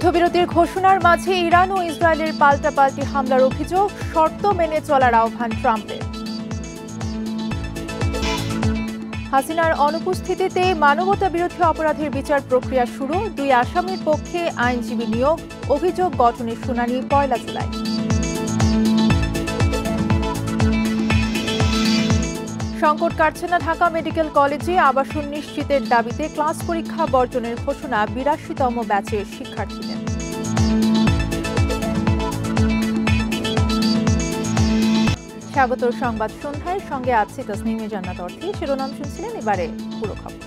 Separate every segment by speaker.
Speaker 1: যুদ্ধবিরতির ঘোষণার মাঝে ইরান ও ইসরায়েলের পাল্টাপাল্টি হামলার অভিযোগ, শর্ত মেনে চলার আহ্বান ট্রাম্পের। হাসিনার অনুপস্থিতিতে মানবতাবিরোধী অপরাধের বিচার প্রক্রিয়া শুরু, 2 আসামির পক্ষে আইনজীবী নিয়োগ, অভিযোগ গঠনের শুনানি 1 জুলাই। সংকট কাটছে না ঢাকা মেডিকেল কলেজে, আবাসন নিশ্চিতের দাবিতে ক্লাস পরীক্ষা বর্জনের ঘোষণা 82তম ব্যাচের শিক্ষার্থীদের। স্বাগত সংবাদ সন্ধ্যায়, সঙ্গে আছে তসনিমে জান্নাত অর্থী। শিরোনাম শুনছিলেন, এবারে পুরো খবর।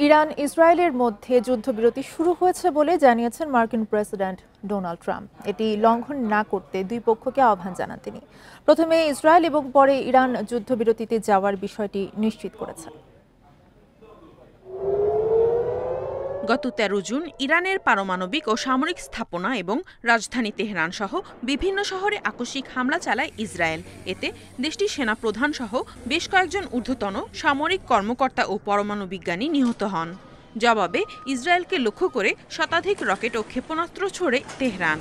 Speaker 1: ইরান ইসরায়েলের মধ্যে যুদ্ধবিরতি শুরু হয়েছে বলে জানিয়েছেন মার্কিন প্রেসিডেন্ট ডোনাল্ড ট্রাম্প। এটি লঙ্ঘন না করতে 2 পক্ষকে আহ্বান জানান তিনি। প্রথমে ইসরায়েল এবং পরে ইরান যুদ্ধবিরতিতে যাওয়ার বিষয়টি নিশ্চিত করেছেন।
Speaker 2: গত 13 জুন ইরানের পারমাণবিক ও সামরিক স্থাপনা এবং রাজধানী তেহরান সহ বিভিন্ন শহরে আকস্মিক হামলা চালায় ইসরায়েল। এতে দেশটির সেনাপ্রধান সহ বেশ কয়েকজন ঊর্ধ্বতন সামরিক কর্মকর্তা ও পরমাণু বিজ্ঞানী নিহত হন। জবাবে ইসরায়েলকে লক্ষ্য করে শতাধিক রকেট ও ক্ষেপণাস্ত্র ছোড়ে তেহরান।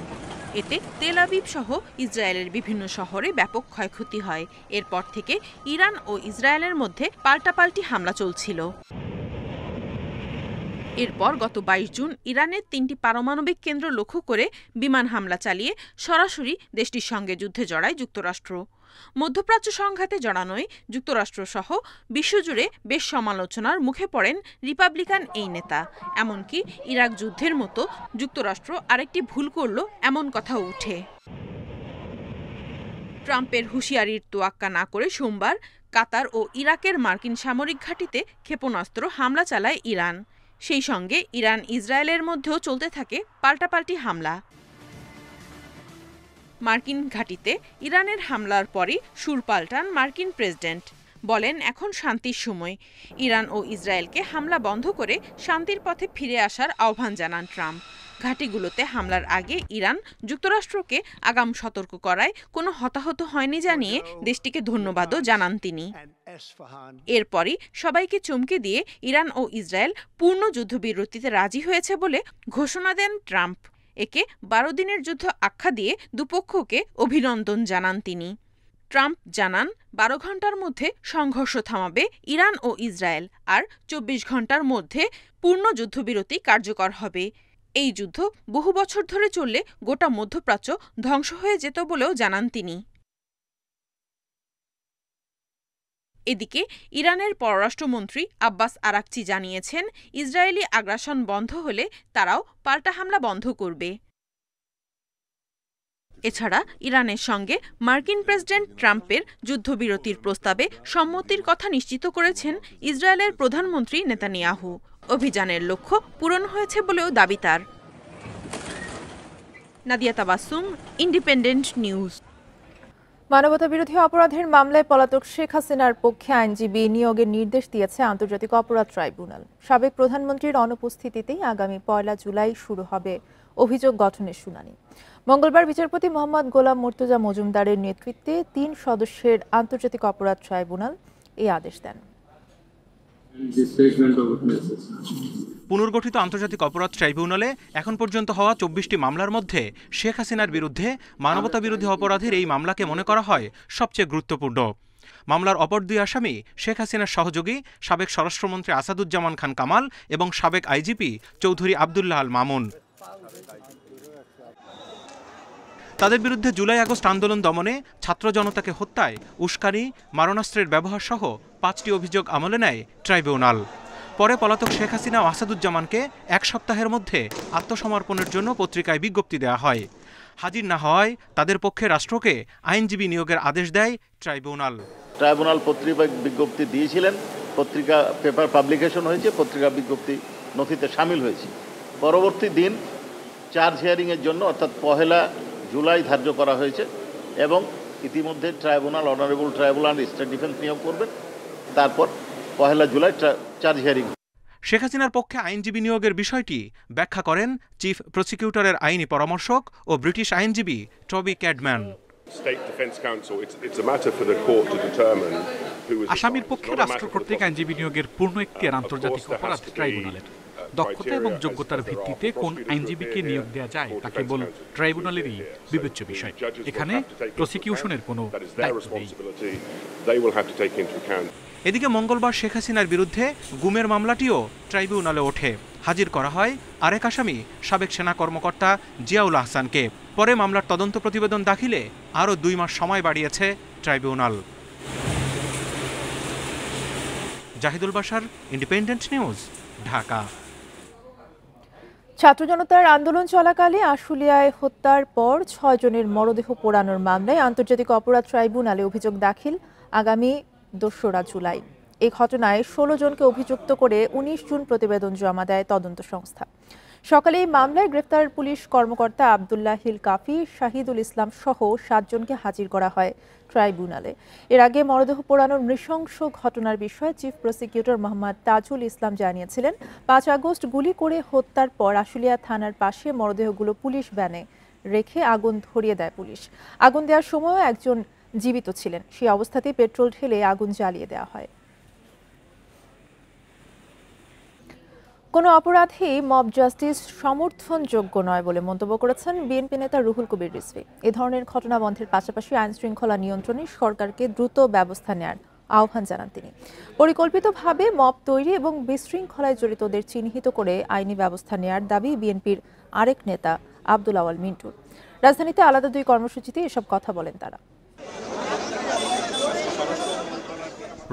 Speaker 2: এতে তেল আবিব সহ ইসরায়েলের বিভিন্ন শহরে ব্যাপক ক্ষয়ক্ষতি হয়। এরপর থেকে ইরান ও ইসরায়েলের মধ্যে পাল্টাপাল্টি হামলা চলছিল। এরপর গত 22 জুন ইরানের 3টি পারমাণবিক কেন্দ্র লক্ষ্য করে বিমান হামলা চালিয়ে সরাসরি দেশটির সঙ্গে যুদ্ধে জড়ায় যুক্তরাষ্ট্র। মধ্যপ্রাচ্য সংঘাতে জড়ানোয় যুক্তরাষ্ট্রসহ বিশ্বজুড়ে বেশ সমালোচনার মুখে পড়েন রিপাবলিকান এই নেতা। এমনকি ইরাক যুদ্ধের মতো যুক্তরাষ্ট্র আরেকটি ভুল করল, এমন কথাও উঠে। ট্রাম্পের হুঁশিয়ারির তোয়াক্কা না করে সোমবার কাতার ও ইরাকের মার্কিন সামরিক ঘাঁটিতে ক্ষেপণাস্ত্র হামলা চালায় ইরান। সেই সঙ্গে ইরান ইসরায়েলের মধ্যেও চলতে থাকে পাল্টাপাল্টি হামলা। মার্কিন ঘাঁটিতে ইরানের হামলার পরই সুর পাল্টান মার্কিন প্রেসিডেন্ট। বলেন, এখন শান্তির সময়। ইরান ও ইসরায়েলকে হামলা বন্ধ করে শান্তির পথে ফিরে আসার আহ্বান জানান ট্রাম্প। ঘাঁটিগুলোতে হামলার আগে ইরান যুক্তরাষ্ট্রকে আগাম সতর্ক করায় কোনো হতাহত হয়নি জানিয়ে দেশটিকে ধন্যবাদও জানান তিনি। এরপরই সবাইকে চমকে দিয়ে ইরান ও ইসরায়েল পূর্ণ যুদ্ধবিরতিতে রাজি হয়েছে বলে ঘোষণা দেন ট্রাম্প। একে 12 দিনের যুদ্ধ আখ্যা দিয়ে দুপক্ষকে অভিনন্দন জানান তিনি। ট্রাম্প জানান, 12 ঘন্টার মধ্যে সংঘর্ষ থামাবে ইরান ও ইসরায়েল, আর 24 ঘন্টার মধ্যে পূর্ণ যুদ্ধবিরতি কার্যকর হবে। এই যুদ্ধ বহু বছর ধরে চললে গোটা মধ্যপ্রাচ্য ধ্বংস হয়ে যেত বলেও জানান তিনি। এদিকে ইরানের পররাষ্ট্রমন্ত্রী আব্বাস আরাকচি জানিয়েছেন, ইসরায়েলি আগ্রাসন বন্ধ হলে তারাও পাল্টা হামলা বন্ধ করবে। এছাড়া ইরানের সঙ্গে মার্কিন প্রেসিডেন্ট ট্রাম্পের যুদ্ধবিরতির প্রস্তাবে সম্মতির কথা নিশ্চিত করেছেন ইসরায়েলের প্রধানমন্ত্রী নেতানিয়াহু। অভিযানের লক্ষ্য পূরণ হয়েছে বলেও দাবি তার। Nadia Tabassum, independent news.
Speaker 1: মানবতাবিরোধী অপরাধের মামলায় পলাতক শেখ হাসিনার পক্ষে আইনজীবী নিয়োগের নির্দেশ দিয়েছে আন্তর্জাতিক অপরাধ ট্রাইব্যুনাল। সাবেক প্রধানমন্ত্রীর অনুপস্থিতিতেই আগামী 1 জুলাই শুরু হবে অভিযোগ গঠনের শুনানি। মঙ্গলবার বিচারপতি মোহাম্মদ গোলাম মুর্তজা মজুমদারের নেতৃত্বে 3 সদস্যের আন্তর্জাতিক অপরাধ ট্রাইব্যুনাল এই আদেশ দেন।
Speaker 3: পুনর্গঠিত আন্তর্জাতিক অপরাধ ট্রাইব্যুনালে এখন পর্যন্ত হওয়া 24টি মামলার মধ্যে শেখ হাসিনার বিরুদ্ধে মানবতাবিরোধী অপরাধের এই মামলাকে মনে করা হয় সবচেয়ে গুরুত্বপূর্ণ। মামলার অপর 2 আসামি শেখ হাসিনার সহযোগী সাবেক স্বরাষ্ট্রমন্ত্রী আসাদুজ্জামান খান কামাল এবং সাবেক আইজিপি চৌধুরী আবদুল্লাহ আল মামুন। তাদের বিরুদ্ধে জুলাই-আগস্ট আন্দোলন দমনে, ছাত্র জনতাকে হত্যায়, উস্কানি, মারণাস্ত্রের ব্যবহার সহ 5টি অভিযোগ আমলে নেয় ট্রাইব্যুনাল। পরে পলাতক শেখ হাসিনা ও আসাদুজ্জামানকে 1 সপ্তাহের মধ্যে আত্মসমর্পণের জন্য পত্রিকায় বিজ্ঞপ্তি দেওয়া হয়। হাজির না হওয়ায় তাদের পক্ষে রাষ্ট্রকে আইনজীবী নিয়োগের আদেশ দেয় ট্রাইব্যুনাল।
Speaker 4: ট্রাইব্যুনাল পত্রিকা বিজ্ঞপ্তি দিয়েছিলেন, পত্রিকা পেপার পাবলিকেশন হয়েছে, পত্রিকা বিজ্ঞপ্তি নথিতে সামিল হয়েছে। পরবর্তী দিন চার্জ হিয়ারিংয়ের জন্য অর্থাৎ 1 জুলাই ধার্য করা হয়েছে এবং ইতিমধ্যে tribunal honourable tribunal state defence নিয়োগ করবেন। তারপর 1 জুলাই চার্জ হিয়ারিং।
Speaker 3: শেখ হাসিনার পক্ষে আইনজীবী নিয়োগের বিষয়টি ব্যাখ্যা করেন চিফ প্রসিকিউটরের আইনি পরামর্শক ও ব্রিটিশ আইনজীবী টবি ক্যাডম্যান।
Speaker 5: আসামির পক্ষে রাষ্ট্র কর্তৃক আইনজীবী নিয়োগের পূর্ণ এখতিয়ার আন্তর্জাতিক অপরাধ ট্রাইব্যুনালের। দক্ষতা এবং যোগ্যতার ভিত্তিতে কোন আইনজীবীকে নিয়োগ দেওয়া যায় তা কেবল ট্রাইব্যুনালেরই বিবেচ্য বিষয়। এখানে প্রসিকিউশনের কোনো দায়িত্ব নেই।
Speaker 3: এদিকে মঙ্গলবার শেখ হাসিনার বিরুদ্ধে গুমের মামলাটিও ট্রাইব্যুনালে ওঠে। হাজির করা হয় আরেক আসামি সাবেক সেনা কর্মকর্তা জিয়াউল আহসানকে। পরে মামলার তদন্ত প্রতিবেদন দাখিলে আরও 2 মাস সময় বাড়িয়েছে tribunal. Zahidul Bashar, Independent News, Dhaka.
Speaker 1: ছাত্র জনতার আন্দোলন চলাকালে আশুলিয়ায় হত্যার পর 6 জনের মরদেহ পোড়ানোর মামলায় আন্তর্জাতিক অপরাধ ট্রাইব্যুনালে অভিযোগ দাখিল আগামী 2রা জুলাই। এই ঘটনায় 16 জনকে অভিযুক্ত করে 19 জুন প্রতিবেদন জমা দেয় তদন্ত সংস্থা। সকালে এই মামলায় গ্রেফতার পুলিশ কর্মকর্তা আব্দুল্লাহ হিল কাফি, শাহিদুল ইসলাম সহ 7 জনকে হাজির করা হয় ট্রাইব্যুনালে। এর আগে মরদেহ পোড়ানোর নৃশংস ঘটনার বিষয়ে চিফ প্রসিকিউটর মোহাম্মদ তাজুল ইসলাম জানিয়েছিলেন, 5 আগস্ট গুলি করে হত্যার পর আশুলিয়া থানার পাশে মরদেহগুলো পুলিশ ভ্যানে রেখে আগুন ধরিয়ে দেয় পুলিশ। আগুন দেওয়ার সময়ও একজন জীবিত ছিলেন। সেই অবস্থাতেই পেট্রোল ঢেলে আগুন জ্বালিয়ে দেওয়া হয়। কোনো অপরাধী মব জাস্টিস সমর্থনযোগ্য নয় বলে মন্তব্য করেছেন বিএনপি নেতা রুহুল কবির রিজভী। এ ধরনের ঘটনা বন্ধের পাশাপাশি আইন শৃঙ্খলা নিয়ন্ত্রণে সরকারকে দ্রুত ব্যবস্থা নেওয়ার আহ্বান জানান তিনি। পরিকল্পিতভাবে মব তৈরি এবং বিশৃঙ্খলায় জড়িতদের চিহ্নিত করে আইনি ব্যবস্থা নেওয়ার দাবি বিএনপির আরেক নেতা আব্দুল আওয়াল মিন্টুর। রাজধানীতে আলাদা 2 কর্মসূচিতে এসব কথা বলেন তারা।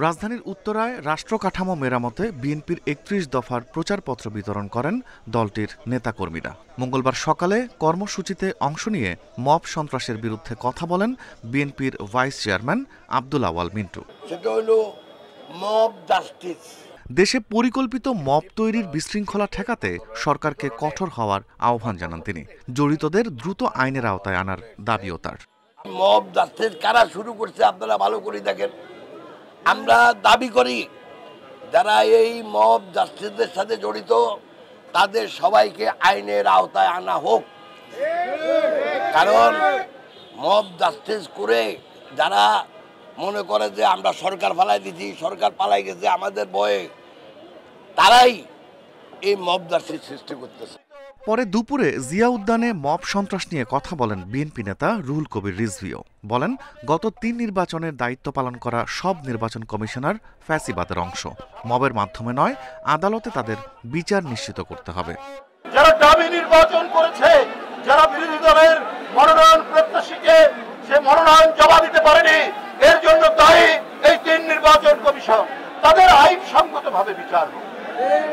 Speaker 6: রাজধানীর উত্তরায় রাষ্ট্র কাঠামো মেরামতে বিএনপির 31 দফার প্রচারপত্র বিতরণ করেন দলটির নেতাকর্মীরা। মঙ্গলবার সকালে কর্মসূচিতে অংশ নিয়ে মব সন্ত্রাসের বিরুদ্ধে কথা বলেন বিএনপির ভাইস চেয়ারম্যান আব্দুল আওয়াল মিন্টু।
Speaker 7: সেটা হলো মব জাস্টিস।
Speaker 6: দেশে পরিকল্পিত মব তৈরির বিশৃঙ্খলা ঠেকাতে সরকারকে কঠোর হওয়ার আহ্বান জানান তিনি। জড়িতদের দ্রুত আইনের আওতায় আনার দাবিও তার।
Speaker 7: মব জাস্টিস কারা শুরু করছে আপনারা ভালো করে দেখেন। আমরা দাবি করি যারা এই মব জাস্টিসের সাথে জড়িত তাদের সবাইকে আইনের আওতায় আনা হোক। কারণ মব জাস্টিস করে যারা মনে করে যে আমরা সরকার পালাই দিচ্ছি, সরকার পালাই গেছে আমাদের ভয়ে, তারাই এই মব জাস্টিস সৃষ্টি করতেছে।
Speaker 6: পরে দুপুরে জিয়া উদ্যানে মব সন্ত্রাস নিয়ে কথা বলেন বিএনপি নেতা রুহুল কবির রিজভীও। বলেন, গত 3 নির্বাচনের দায়িত্ব পালন করা সব নির্বাচন কমিশনার ফ্যাসিবাদের অংশ। মবের মাধ্যমে নয়, আদালতে তাদের বিচার নিশ্চিত করতে হবে।
Speaker 4: যারা দাবি নির্বাচন করেছে, যারা বিরোধী দলের মনোনয়ন প্রত্যাশীকে সে মনোনয়ন জমা দিতে পারেনি, এর জন্য দায়ী এই 3 নির্বাচন কমিশন। তাদের আইনসঙ্গতভাবে বিচার হোক।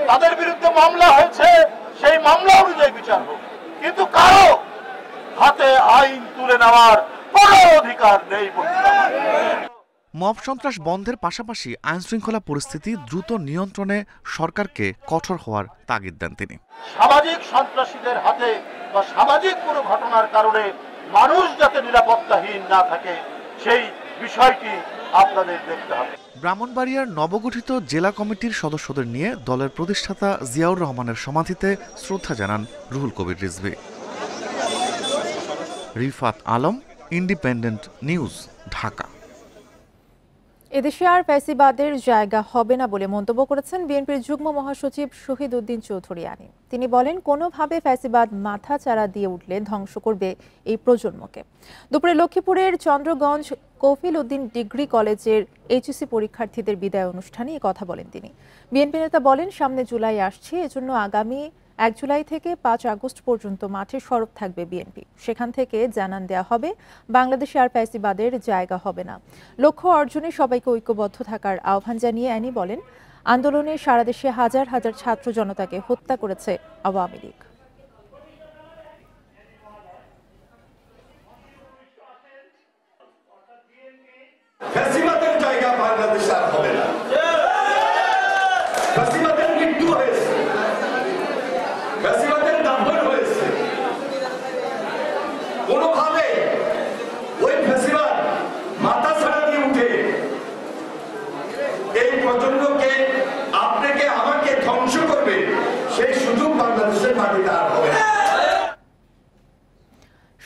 Speaker 4: তাদের বিরুদ্ধে মামলা হয়েছে, সেই মামলা অনুযায়ী বিচার হোক। কিন্তু কারো হাতে আইন তুলে নেওয়ার কোনো অধিকার নেই।
Speaker 6: মব সন্ত্রাস বন্ধের পাশাপাশি আইনশৃঙ্খলা পরিস্থিতি দ্রুত নিয়ন্ত্রণে সরকারকে কঠোর হওয়ার তাগিদ দেন তিনি।
Speaker 4: সামাজিক সন্ত্রাসীদের হাতে বা সামাজিক কোনো ঘটনার কারণে মানুষ যাতে নিরাপত্তাহীন না থাকে সেই বিষয়টি আপনাদের দেখতে হবে।
Speaker 6: ব্রাহ্মণবাড়িয়ার নবগঠিত জেলা কমিটির সদস্যদের নিয়ে দলের প্রতিষ্ঠাতা জিয়াউর রহমানের সমাধিতে শ্রদ্ধা জানান রুহুল কবির রিজভী। Rifat Alam, Independent News, Dhaka.
Speaker 1: এদেশে আর ফ্যাসিবাদের জায়গা হবে না বলে মন্তব্য করেছেন বিএনপির যুগ্ম মহাসচিব শহীদ উদ্দিন চৌধুরী আনি। তিনি বলেন, কোনোভাবে ফ্যাসিবাদ মাথা চাড়া দিয়ে উঠলে ধ্বংস করবে এই প্রজন্মকে। দুপুরে লক্ষ্মীপুরের চন্দ্রগঞ্জ কফিল উদ্দিন ডিগ্রি কলেজের এইচএসসি পরীক্ষার্থীদের বিদায় অনুষ্ঠানে এই কথা বলেন তিনি। বিএনপি নেতা বলেন, সামনে জুলাই আসছে, এজন্য আগামী 1 জুলাই থেকে 5 আগস্ট পর্যন্ত মাঠে সরব থাকবে বিএনপি। সেখান থেকে জানান দেওয়া হবে বাংলাদেশে আর ফ্যাসিবাদের জায়গা হবে না। লক্ষ্য অর্জনে সবাইকে ঐক্যবদ্ধ থাকার আহ্বান জানিয়ে অ্যানি বলেন, আন্দোলনে সারা দেশে হাজার হাজার ছাত্র জনতাকে হত্যা করেছে আওয়ামী লীগ।
Speaker 8: ফ্যাসিবাদের জায়গা বাংলাদেশে আর হবে না। ফ্যাসিবাদের মৃত্যু হয়েছে, ফ্যাসিবাদের দাম্ভন হয়েছে। কোনোভাবে ওই ফ্যাসিবাদ মাথা ছাড়া দিয়ে উঠে এই প্রজন্মকে, আপনাকে আমাকে ধ্বংস করবে, সেই সুযোগ বাংলাদেশের মাটিতে আর হবে না।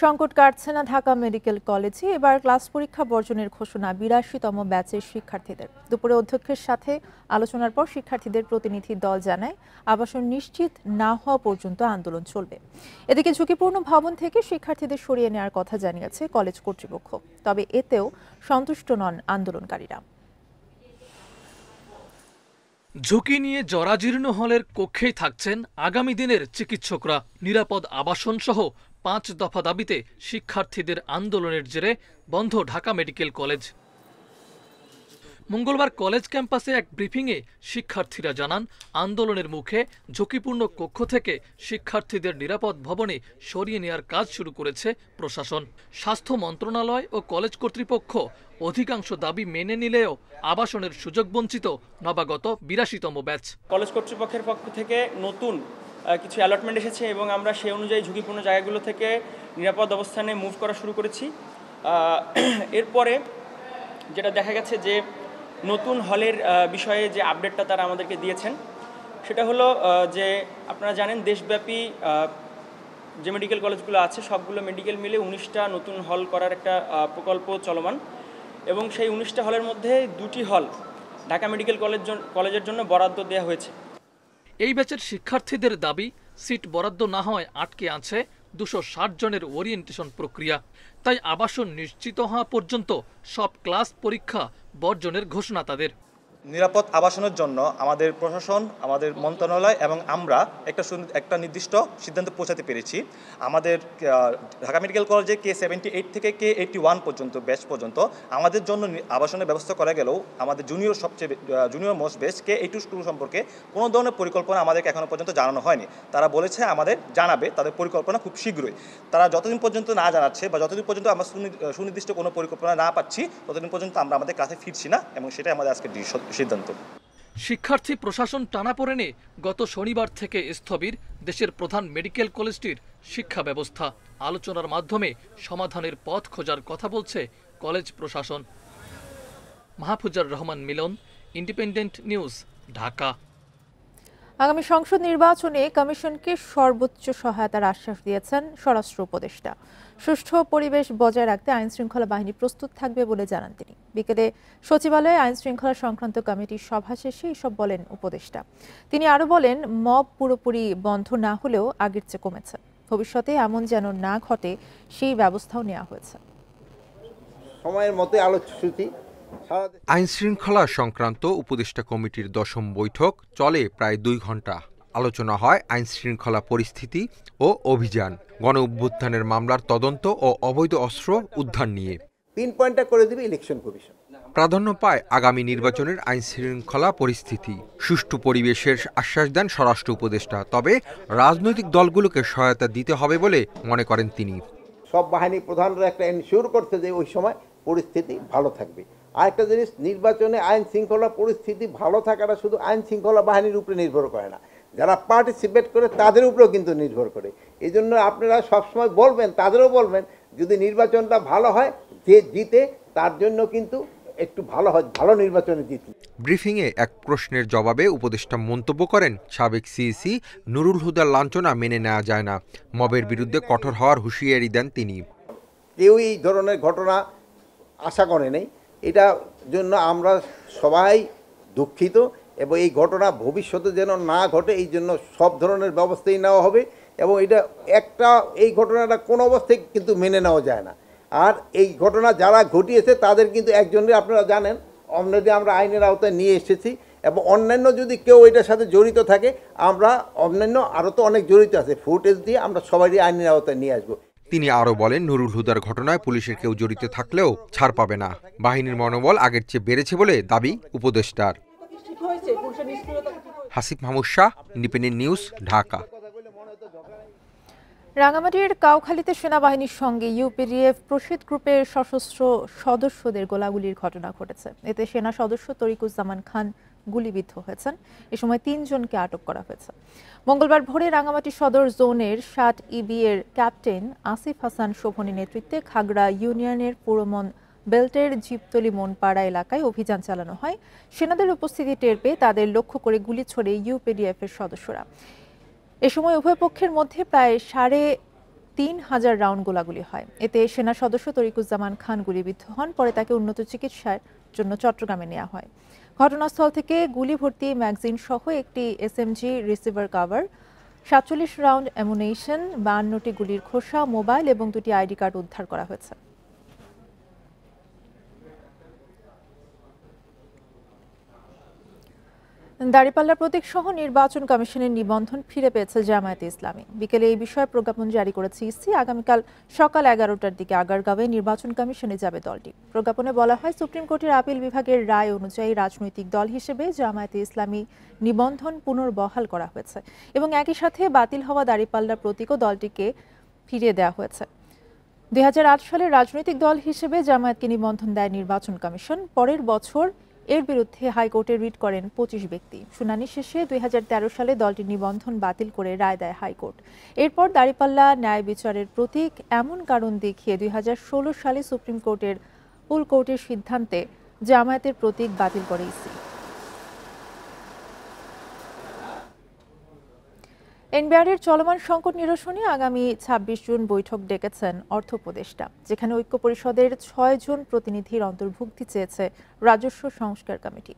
Speaker 1: সংকট কাটছে না ঢাকা মেডিকেল কলেজে। এবার ক্লাস পরীক্ষা বর্জনের ঘোষণা ৮২তম ব্যাচের শিক্ষার্থীদের। দুপুরে অধ্যক্ষের সাথে আলোচনার পর শিক্ষার্থীদের প্রতিনিধি দল জানায় আবাসন নিশ্চিত না হওয়া পর্যন্ত আন্দোলন চলবে। এদিকে ঝুঁকিপূর্ণ ভবন থেকে শিক্ষার্থীদের সরিয়ে নেওয়ার কথা জানিয়েছে কলেজ কর্তৃপক্ষ। তবে এতেও সন্তুষ্ট নন আন্দোলনকারীরা।
Speaker 9: ঝুঁকি নিয়ে জরাজীর্ণ হলের কক্ষেই থাকছেন আগামী দিনের চিকিৎসকরা। নিরাপদ আবাসন সহ ৫ দফা দাবিতে শিক্ষার্থীদের আন্দোলনের জেরে বন্ধ ঢাকা মেডিকেল কলেজ। মঙ্গলবার কলেজ ক্যাম্পাসে এক ব্রিফিংয়ে শিক্ষার্থীরা জানান, আন্দোলনের মুখে ঝুঁকিপূর্ণ কক্ষ থেকে শিক্ষার্থীদের নিরাপদ ভবনে সরিয়ে নেওয়ার কাজ শুরু করেছে প্রশাসন। স্বাস্থ্য মন্ত্রণালয় ও কলেজ কর্তৃপক্ষ অধিকাংশ দাবি মেনে নিলেও আবাসনের সুযোগ বঞ্চিত নবাগত ৮২তম ব্যাচ।
Speaker 10: কলেজ কর্তৃপক্ষের পক্ষ থেকে নতুন কিছু অ্যালটমেন্ট এসেছে এবং আমরা সেই অনুযায়ী ঝুঁকিপূর্ণ জায়গাগুলো থেকে নিরাপদ অবস্থানে মুভ করা শুরু করেছি। এরপরে যেটা দেখা গেছে যে নতুন হলের বিষয়ে যে আপডেটটা তারা আমাদেরকে দিয়েছেন সেটা হলো যে আপনারা জানেন দেশব্যাপী যে মেডিকেল কলেজগুলো আছে সবগুলো মেডিকেল মিলে ১৯টা নতুন হল করার একটা প্রকল্প চলমান এবং সেই ১৯টা হলের মধ্যে ২টি হল ঢাকা মেডিকেল কলেজের জন্য বরাদ্দ দেওয়া হয়েছে।
Speaker 9: এই ব্যাচের শিক্ষার্থীদের দাবি, সিট বরাদ্দ না হয় আটকে আছে ২৬০ জনের ওরিয়েন্টেশন প্রক্রিয়া। তাই আবাসন নিশ্চিত হওয়া পর্যন্ত সব ক্লাস পরীক্ষা বর্জনের ঘোষণা তাদের।
Speaker 11: নিরাপদ আবাসনের জন্য আমাদের প্রশাসন, আমাদের মন্ত্রণালয় এবং আমরা একটা নির্দিষ্ট সিদ্ধান্তে পৌঁছাতে পেরেছি। আমাদের ঢাকা মেডিকেল কলেজে K78 থেকে K81 পর্যন্ত ব্যাচ পর্যন্ত আমাদের জন্য আবাসনের ব্যবস্থা করা গেলেও আমাদের জুনিয়র মোস্ট ব্যাচ K82 সম্পর্কে কোনো ধরনের পরিকল্পনা আমাদেরকে এখনো পর্যন্ত জানানো হয়নি। তারা বলেছে আমাদের জানাবে তাদের পরিকল্পনা খুব শীঘ্রই। তারা যতদিন পর্যন্ত না জানাচ্ছে বা যতদিন পর্যন্ত আমরা সুনির্দিষ্ট কোনো পরিকল্পনা না পাচ্ছি ততদিন পর্যন্ত আমরা আমাদের ক্লাসে ফিরছি না এবং সেটাই আমাদের আজকে সিদ্ধান্ত।
Speaker 9: শিক্ষার্থী প্রশাসন টানাপোড়েনে গত শনিবার থেকে স্থবির দেশের প্রধান মেডিকেল কলেজটির শিক্ষা ব্যবস্থা। আলোচনার মাধ্যমে সমাধানের পথ খোঁজার কথা বলছে কলেজ প্রশাসন। মাহফুজার রহমান মিলন, ইন্ডিপেন্ডেন্ট নিউজ, ঢাকা।
Speaker 1: আগামী সংসদ নির্বাচনে কমিশনকে সর্বোচ্চ সহায়তার আশ্বাস দিয়েছেন স্বরাষ্ট্র উপদেষ্টা। সুষ্ঠু পরিবেশ বজায় রাখতে আইনশৃঙ্খলা বাহিনী প্রস্তুত থাকবে বলে জানান তিনি। বিকেলে সচিবালয়ে আইনশৃঙ্খলা সংক্রান্ত কমিটির সভা শেষে এসব বলেন উপদেষ্টা। তিনি আরও বলেন, মব পুরোপুরি বন্ধ না হলেও আগের চেয়ে কমেছে। ভবিষ্যতে এমন যেন না ঘটে সেই ব্যবস্থাও নেওয়া হয়েছে।
Speaker 12: সময়ের মতো আলোচনা
Speaker 13: আইনশৃঙ্খলা সংক্রান্ত উপদেষ্টা কমিটির ১০ম বৈঠক চলে প্রায় ২ ঘন্টা। আলোচনা হয় আইনশৃঙ্খলা পরিস্থিতি ও অভিযান, গণ অভ্যুত্থানের মামলার তদন্ত ও অবৈধ অস্ত্র উদ্ধার নিয়ে।
Speaker 12: ৩ পয়েন্টটা করে দেবে ইলেকশন কমিশন।
Speaker 13: প্রাধান্য পায় আগামী নির্বাচনের আইনশৃঙ্খলা পরিস্থিতি। সুষ্ঠু পরিবেশের আশ্বাস দেন স্বরাষ্ট্র উপদেষ্টা। তবে রাজনৈতিক দলগুলোকে সহায়তা দিতে হবে বলে মনে করেন তিনি।
Speaker 12: সব বাহিনী প্রধানরা একটা এনশিওর করতে যে ওই সময় পরিস্থিতি ভালো থাকবে। আরেকটা জিনিস, নির্বাচনে আইন শৃঙ্খলা পরিস্থিতি ভালো থাকাটা শুধু আইন শৃঙ্খলা বাহিনীর উপরে নির্ভর করে না, যারা পার্টিসিপেট করে তাদের উপরেও কিন্তু নির্ভর করে। এই জন্য আপনারা সবসময় বলবেন, তাদেরও বলবেন, যদি নির্বাচনটা ভালো হয়, যে জিতে তার জন্য কিন্তু একটু ভালো হয়, ভালো নির্বাচনে জিতি।
Speaker 13: ব্রিফিংয়ে এক প্রশ্নের জবাবে উপদেষ্টা মন্তব্য করেন, সাবেক সিইসি নুরুল হুদার লাঞ্ছনা মেনে নেওয়া যায় না। মবের বিরুদ্ধে কঠোর হওয়ার হুঁশিয়ারি দেন তিনি।
Speaker 12: কেউ এই ধরনের ঘটনা আশা করে নেই, এটার জন্য আমরা সবাই দুঃখিত এবং এই ঘটনা ভবিষ্যতে যেন না ঘটে এই জন্য সব ধরনের ব্যবস্থাই নেওয়া হবে। এবং এটা এই ঘটনাটা কোনো অবস্থায় কিন্তু মেনে নেওয়া যায় না। আর এই ঘটনা যারা ঘটিয়েছে তাদের কিন্তু একজনের আপনারা জানেন অলরেডি আমরা আইনের আওতায় নিয়ে এসেছি এবং অন্যান্য যদি কেউ এটার সাথে জড়িত থাকে, আমরা অন্যান্য আরও তো অনেক জড়িত আছে, ফুটেজ দিয়ে আমরা সবারই আইনের আওতায় নিয়ে আসবো।
Speaker 13: তিনি আরও বলেন, নুরুল হুদার ঘটনায় পুলিশের কেউ জড়িত থাকলেও ছাড় পাবে না। বাহিনীর মনোবল আগের চেয়ে বেড়েছে বলে দাবি উপদেষ্টার। Hasib Mahmud Shah, independent News, Dhaka.
Speaker 1: রাঙামাটির কাউখালীতে সেনাবাহিনীর সঙ্গে ইউপিডিএফ প্রসিদ্ধ গ্রুপের সশস্ত্র সদস্যদের গোলাগুলির ঘটনা ঘটেছে। এতে সেনা সদস্য তরিকুজ্জামান খান গুলিবিদ্ধ হয়েছেন। এ সময় ৩ জনকে আটক করা হয়েছে। মঙ্গলবার ভোরে রাঙামাটি সদর জোনের ৭ ইবি এর ক্যাপ্টেন আসিফ হাসান শোভনের নেতৃত্বে খাগড়া ইউনিয়নের পুরমন বেল্টের জিপতলি মনপাড়া এলাকায় অভিযান চালানো হয়। সেনাদের উপস্থিতি টের পেয়ে তাদের লক্ষ্য করে গুলি ছোড়ে ইউপিডিএফ এর সদস্যরা। এ সময় উভয় পক্ষের মধ্যে প্রায় 3000 রাউন্ড গোলাগুলি হয়। এতে সেনা সদস্য তরিকুজ্জামান খান গুলিবিদ্ধ হন। পরে তাকে উন্নত চিকিৎসার জন্য চট্টগ্রামে নেওয়া হয়। ঘটনাস্থল থেকে গুলি ভর্তি ম্যাগাজিন সহ একটি SMG receiver cover, 47 round ammunition, 52টি গুলির খোসা, মোবাইল এবং 2টি আইডি কার্ড উদ্ধার করা হয়েছে। দাঁড়িপাল্লা প্রতীক সহ নির্বাচন কমিশনের নিবন্ধন ফিরে পেয়েছে জামায়াতে ইসলামী। বিকেলে এই বিষয়ে প্রজ্ঞাপন জারি করেছে ইসি। আগামীকাল সকাল 11টার দিকে আগারগাঁওয়ে নির্বাচন কমিশনে যাবে দলটি। প্রজ্ঞাপনে বলা হয়, সুপ্রিম কোর্টের আপিল বিভাগের রায় অনুযায়ী রাজনৈতিক দল হিসেবে জামায়াতে ইসলামী নিবন্ধন পুনর্বহাল করা হয়েছে এবং একই সাথে বাতিল হওয়া দাঁড়িপাল্লা প্রতীকও দলটিকে ফিরিয়ে দেওয়া হয়েছে। 2008 সালে রাজনৈতিক দল হিসেবে জামায়াতকে নিবন্ধন দেয় নির্বাচন কমিশন। পরের বছর এর বিরুদ্ধে হাইকোর্টে রিট করেন 25 ব্যক্তি। শুনানি শেষে 2013 সালে দলটির নিবন্ধন বাতিল করে রায় দেয় হাইকোর্ট। এরপর দাঁড়িপাল্লা ন্যায় বিচারের প্রতীক এমন কারণ দেখিয়ে 2016 সালে সুপ্রিম কোর্টের ফুল কোর্টের সিদ্ধান্তে জামায়াতের প্রতীক বাতিল করে ইসি। এনবিআরের চলমান সংকট নিরসনে আগামী 26 জুন বৈঠক ডেকেছেন অর্থ উপদেষ্টা, যেখানে ঐক্য পরিষদের 6 জন প্রতিনিধির অন্তর্ভুক্তি চেয়েছে রাজস্ব সংস্কার কমিটি।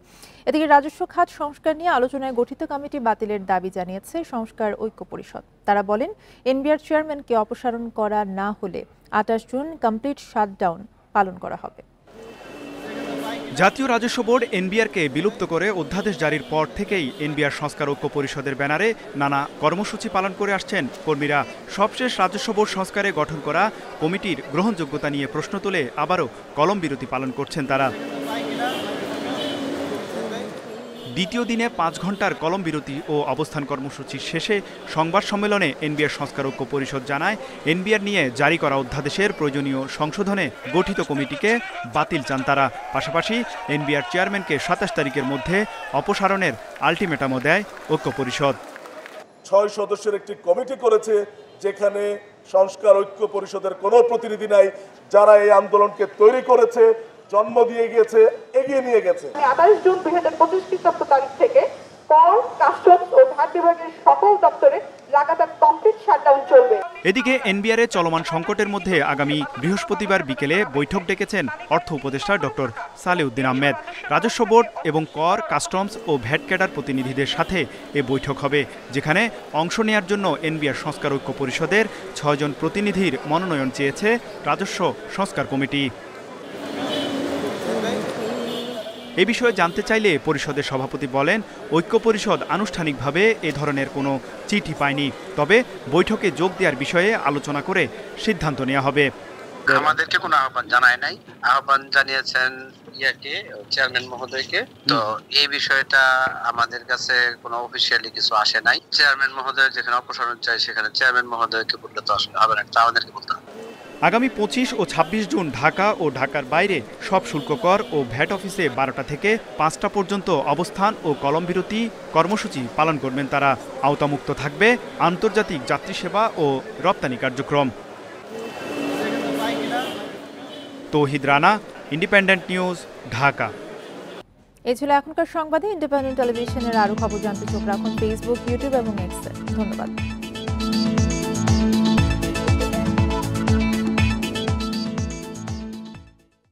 Speaker 1: এদিকে রাজস্ব খাত সংস্কার নিয়ে আলোচনায় গঠিত কমিটি বাতিলের দাবি জানিয়েছে সংস্কার ঐক্য পরিষদ। তারা বলেন, এনবিআর চেয়ারম্যানকে অপসারণ করা না হলে 28 জুন কমপ্লিট শাটডাউন পালন করা হবে।
Speaker 3: জাতীয় রাজস্ব বোর্ড এনবিআরকে বিলুপ্ত করে অধ্যাদেশ জারির পর থেকেই এনবিআর সংস্কার ঐক্য পরিষদের ব্যানারে নানা কর্মসূচি পালন করে আসছেন কর্মীরা। সবশেষ রাজস্ব বোর্ড সংস্কারে গঠন করা কমিটির গ্রহণযোগ্যতা নিয়ে প্রশ্ন তুলে আবারও কলম বিরতি পালন করছেন তারা। দ্বিতীয় দিনে 5 ঘন্টার কলম বিরতি ও অবস্থান কর্মসূচি শেষে সংবাদ সম্মেলনে এনবিআর সংস্কার ঐক্য পরিষদ জানায়, এনবিআর নিয়ে জারি করা অধ্যাদেশের প্রয়োজনীয় সংশোধনে গঠিত কমিটিকে বাতিল চান তারা। পাশাপাশি এনবিআর চেয়ারম্যানকে 27 তারিখের মধ্যে অপসারণের আলটিমেটামও দেয় ঐক্য পরিষদ।
Speaker 14: 6 সদস্যের একটি কমিটি করেছে, যেখানে সংস্কার ঐক্য পরিষদের কোনো প্রতিনিধি নাই, যারা এই আন্দোলনকে তৈরি করেছে, জন্ম দিয়ে গিয়েছে, এগিয়ে নিয়ে গেছে।
Speaker 15: 28 জুন 2025 খ্রিস্টাব্দ তারিখ থেকে কর, কাস্টমস ও ভ্যাট বিভাগের সকল দপ্তরে লাগাতার কমপ্লিট শাটডাউন চলবে।
Speaker 3: এদিকে এনবিআরের চলমান সংকটের মধ্যে আগামী বৃহস্পতিবার বিকেলে বৈঠক ডেকেছেন অর্থ উপদেষ্টা ডক্টর সালেউদ্দিন আহমেদ। রাজস্ব বোর্ড এবং কর, কাস্টমস ও ভ্যাট ক্যাডার প্রতিনিধিদের সাথে এ বৈঠক হবে, যেখানে অংশ নেয়ার জন্য এনবিআর সংস্কার ঐক্য পরিষদের 6 জন প্রতিনিধির মনোনয়ন চেয়েছে রাজস্ব সংস্কার কমিটি। এ বিষয়ে জানতে চাইলে পরিষদের সভাপতি বলেন, ঐক্য পরিষদ আনুষ্ঠানিকভাবে এ ধরনের কোনো চিঠি পায়নি, তবে বৈঠকে যোগ দেওয়ার বিষয়ে আলোচনা করে সিদ্ধান্ত নেওয়া হবে।
Speaker 16: আমাদেরকে কোনো আহ্বান জানায় নাই, আহ্বান জানিয়েছেন চেয়ারম্যান মহোদয়কে। তো এই বিষয়টা আমাদের কাছে কোনো অফিসিয়ালি কিছু আসে নাই। চেয়ারম্যান মহোদয় যেখানে অপসারণ চাই সেখানে চেয়ারম্যান মহোদয়কে বললে তো আসলে হবে না, আমাদেরকে বলতে হবে।
Speaker 3: আগামী 25 ও 26 জুন ঢাকা ও ঢাকার বাইরে সব শুল্ক কর ও ভ্যাট অফিসে 12টা থেকে 5টা পর্যন্ত অবস্থান ও কলম বিরতি কর্মসূচি পালন করবেন তারা। আওতামুক্ত থাকবে আন্তর্জাতিক যাত্রী সেবা ও রপ্তানি কার্যক্রম। তৌহিদ রানা, ইন্ডিপেন্ডেন্ট নিউজ, ঢাকা।
Speaker 1: এই ছিল এখনকার সংবাদে। ইন্ডিপেন্ডেন্ট টেলিভিশনের আরও খবর জানতে চোখ রাখুন ফেসবুক, ইউটিউব এবং এক্সে। ধন্যবাদ।